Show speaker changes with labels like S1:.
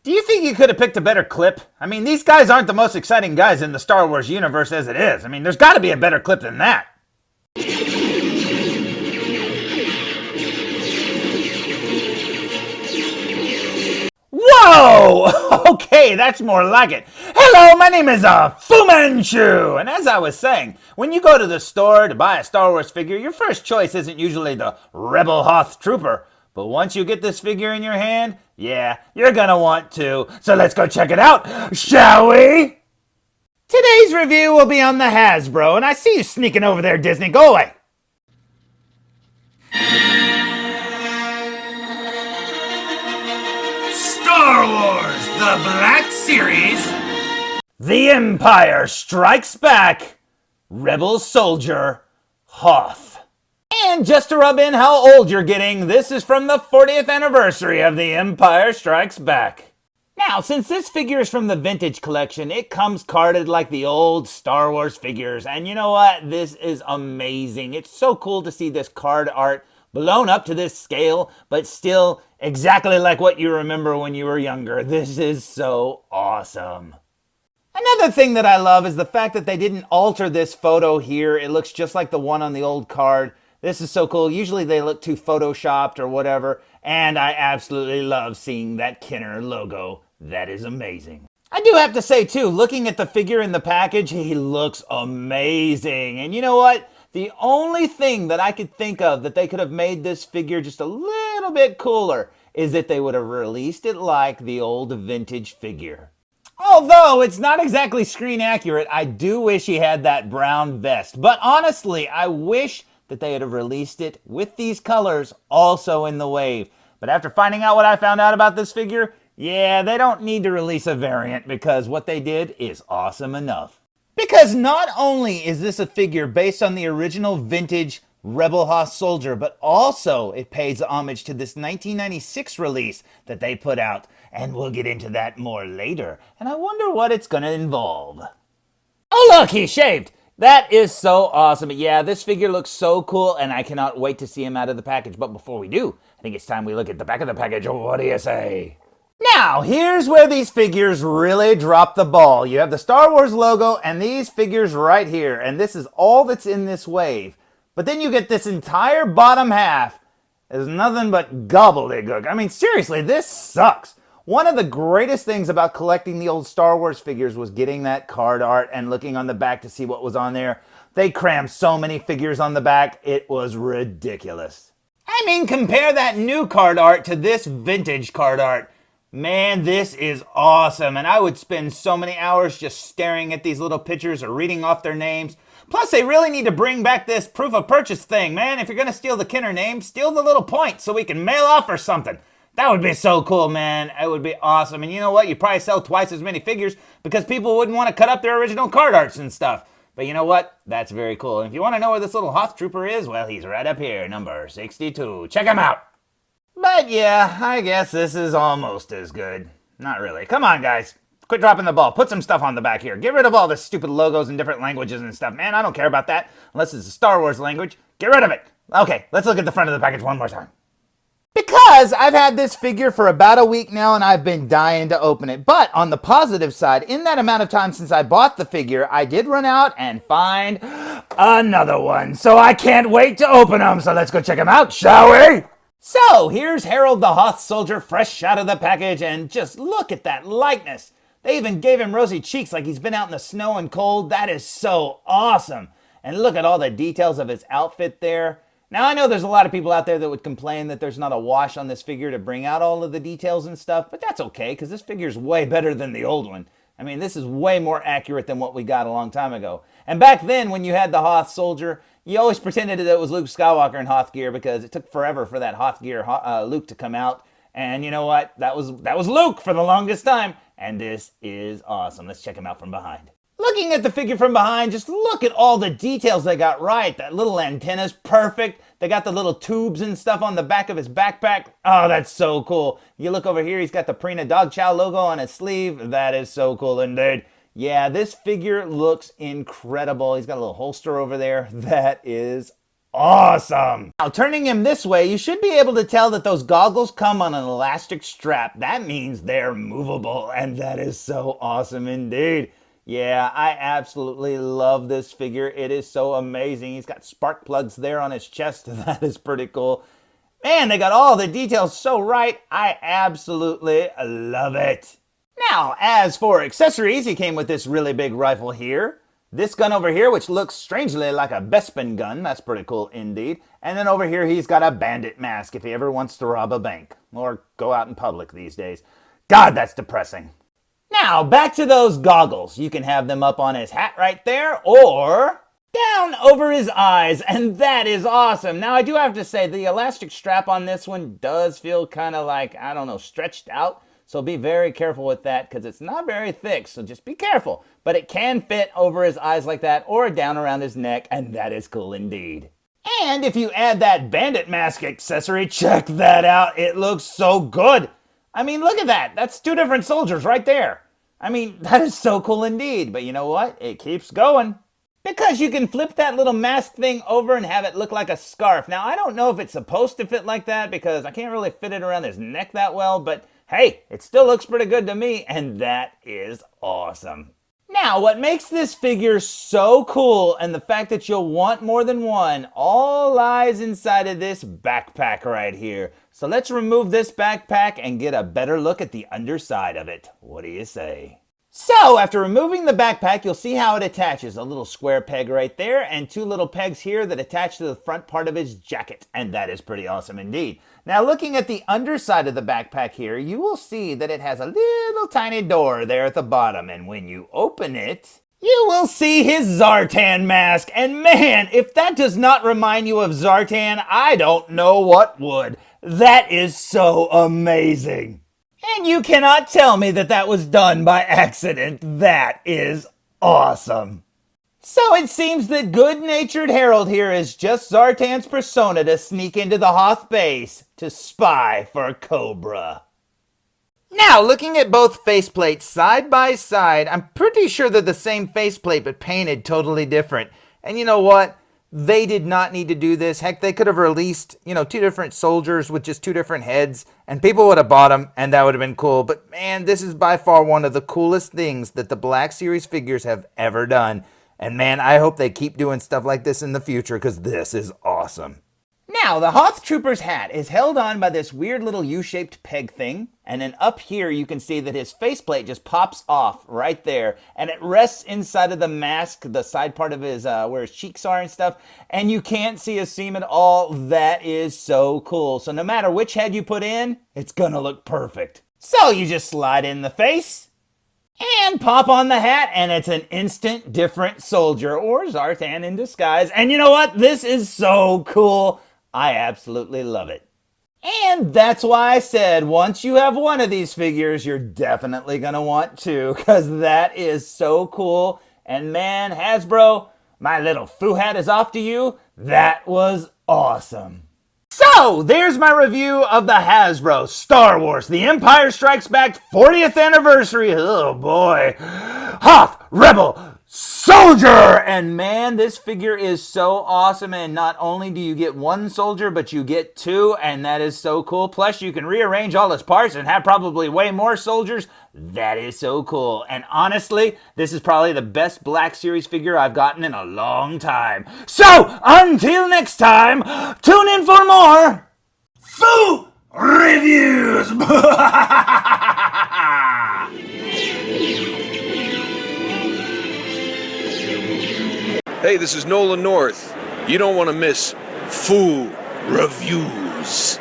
S1: Do you think you could have picked a better clip? I mean, these guys aren't the most exciting guys in the Star Wars universe as it is. I mean, there's got to be a better clip than that. Whoa! Okay, that's more like it. Hello, my name is Fu Manchu! And as I was saying, when you go to the store to buy a Star Wars figure, your first choice isn't usually the Rebel Hoth Trooper. But once you get this figure in your hand, yeah, you're gonna want to. So let's go check it out, shall we? Today's review will be on the Hasbro, and I see you sneaking over there, Disney. Go away. Star Wars, the Black Series. The Empire Strikes Back. Rebel Soldier, Hoth. And just to rub in how old you're getting, this is from the 40th anniversary of The Empire Strikes Back. Now, since this figure is from the vintage collection, it comes carded like the old Star Wars figures. And you know what? This is amazing. It's so cool to see this card art blown up to this scale, but still exactly like what you remember when you were younger. This is so awesome. Another thing that I love is the fact that they didn't alter this photo here. It looks just like the one on the old card. This is so cool. Usually they look too photoshopped or whatever, and I absolutely love seeing that Kenner logo. That is amazing. I do have to say too, looking at the figure in the package, he looks amazing. And you know what? The only thing that I could think of that they could have made this figure just a little bit cooler is if they would have released it like the old vintage figure. Although it's not exactly screen accurate, I do wish he had that brown vest. But honestly, I wish that they would have released it with these colors also in the wave. But after finding out what I found out about this figure, yeah, they don't need to release a variant because what they did is awesome enough. Because not only is this a figure based on the original vintage Rebel Hoth Soldier, but also it pays homage to this 1996 release that they put out. And we'll get into that more later. And I wonder what it's going to involve. Oh look, he shaved! That is so awesome. Yeah, this figure looks so cool, and I cannot wait to see him out of the package. But before we do, I think it's time we look at the back of the package. What do you say? Now, here's where these figures really drop the ball. You have the Star Wars logo and these figures right here, and this is all that's in this wave. But then you get this entire bottom half. There's nothing but gobbledygook. I mean, seriously, this sucks. One of the greatest things about collecting the old Star Wars figures was getting that card art and looking on the back to see what was on there. They crammed so many figures on the back, it was ridiculous. I mean, compare that new card art to this vintage card art. Man, this is awesome, and I would spend so many hours just staring at these little pictures or reading off their names. Plus, they really need to bring back this proof of purchase thing, man. If you're going to steal the Kenner name, steal the little point so we can mail off or something. That would be so cool, man. It would be awesome. And you know what? You'd probably sell twice as many figures because people wouldn't want to cut up their original card arts and stuff. But you know what? That's very cool. And if you want to know where this little Hoth Trooper is, well, he's right up here, number 62. Check him out. But yeah, I guess this is almost as good. Not really. Come on, guys. Quit dropping the ball. Put some stuff on the back here. Get rid of all the stupid logos in different languages and stuff. Man, I don't care about that. Unless it's a Star Wars language. Get rid of it. Okay, let's look at the front of the package one more time. Because I've had this figure for about a week now and I've been dying to open it. But on the positive side, in that amount of time since I bought the figure, I did run out and find another one. So I can't wait to open them. So let's go check them out, shall we? So here's Harold the Hoth Soldier fresh out of the package, and just look at that likeness. They even gave him rosy cheeks like he's been out in the snow and cold. That is so awesome. And look at all the details of his outfit there. Now, I know there's a lot of people out there that would complain that there's not a wash on this figure to bring out all of the details and stuff, but that's okay, because this figure's way better than the old one. I mean, this is way more accurate than what we got a long time ago. And back then, when you had the Hoth Soldier, you always pretended that it was Luke Skywalker in Hoth gear because it took forever for that Hoth gear Luke to come out. And you know what? That was Luke for the longest time. And this is awesome. Let's check him out from behind. Looking at the figure from behind, just look at all the details they got right. That little antenna's perfect. They got the little tubes and stuff on the back of his backpack. Oh, that's so cool. You look over here, he's got the Prina Dog Chow logo on his sleeve. That is so cool indeed. Yeah, this figure looks incredible. He's got a little holster over there. That is awesome. Now, turning him this way, you should be able to tell that those goggles come on an elastic strap. That means they're movable, and that is so awesome indeed. Yeah, I absolutely love this figure. It is so amazing. He's got spark plugs there on his chest. That is pretty cool. Man, they got all the details so right. I absolutely love it. Now, as for accessories, he came with this really big rifle here. This gun over here, which looks strangely like a Bespin gun. That's pretty cool indeed. And then over here, he's got a bandit mask if he ever wants to rob a bank. Or go out in public these days. God, that's depressing. Now, back to those goggles. You can have them up on his hat right there, or down over his eyes, and that is awesome. Now, I do have to say, the elastic strap on this one does feel kind of like, I don't know, stretched out. So be very careful with that because it's not very thick, so just be careful. But it can fit over his eyes like that or down around his neck, and that is cool indeed. And if you add that bandit mask accessory, check that out. It looks so good. I mean, look at that. That's two different soldiers right there. I mean, that is so cool indeed. But you know what? It keeps going. Because you can flip that little mask thing over and have it look like a scarf. Now, I don't know if it's supposed to fit like that because I can't really fit it around his neck that well, but hey, it still looks pretty good to me, and that is awesome. Now, what makes this figure so cool, and the fact that you'll want more than one, all lies inside of this backpack right here. So let's remove this backpack and get a better look at the underside of it. What do you say? So, after removing the backpack, you'll see how it attaches. A little square peg right there, and two little pegs here that attach to the front part of his jacket. And that is pretty awesome indeed. Now, looking at the underside of the backpack here, you will see that it has a little tiny door there at the bottom. And when you open it, you will see his Zartan mask. And man, if that does not remind you of Zartan, I don't know what would. That is so amazing. And you cannot tell me that that was done by accident. That is awesome. So it seems that good-natured Harold here is just Zartan's persona to sneak into the Hoth base to spy for Cobra. Now, looking at both faceplates side by side, I'm pretty sure they're the same faceplate but painted totally different. And you know what? They did not need to do this. Heck, they could have released, two different soldiers with just two different heads, and people would have bought them, and that would have been cool. But man, this is by far one of the coolest things that the Black Series figures have ever done. And man, I hope they keep doing stuff like this in the future, because this is awesome. Now, the Hoth Trooper's hat is held on by this weird little U-shaped peg thing. And then up here, you can see that his faceplate just pops off right there. And it rests inside of the mask, the side part of his, where his cheeks are and stuff. And you can't see a seam at all. That is so cool. So no matter which head you put in, it's gonna look perfect. So you just slide in the face and pop on the hat, and it's an instant different soldier, or Zartan in disguise. And you know what? This is so cool. I absolutely love it. And that's why I said once you have one of these figures, you're definitely going to want two, because that is so cool. And man, Hasbro, my little foo hat is off to you. That was awesome. So, there's my review of the Hasbro Star Wars The Empire Strikes Back 40th Anniversary. Oh boy. Hoth Rebel Soldier! And man, this figure is so awesome, and not only do you get one soldier, but you get two, and that is so cool. Plus, you can rearrange all his parts and have probably way more soldiers. That is so cool. And honestly, this is probably the best Black Series figure I've gotten in a long time. So, until next time, tune in for more Foo Reviews!
S2: Hey, this is Nolan North. You don't want to miss Foo Reviews.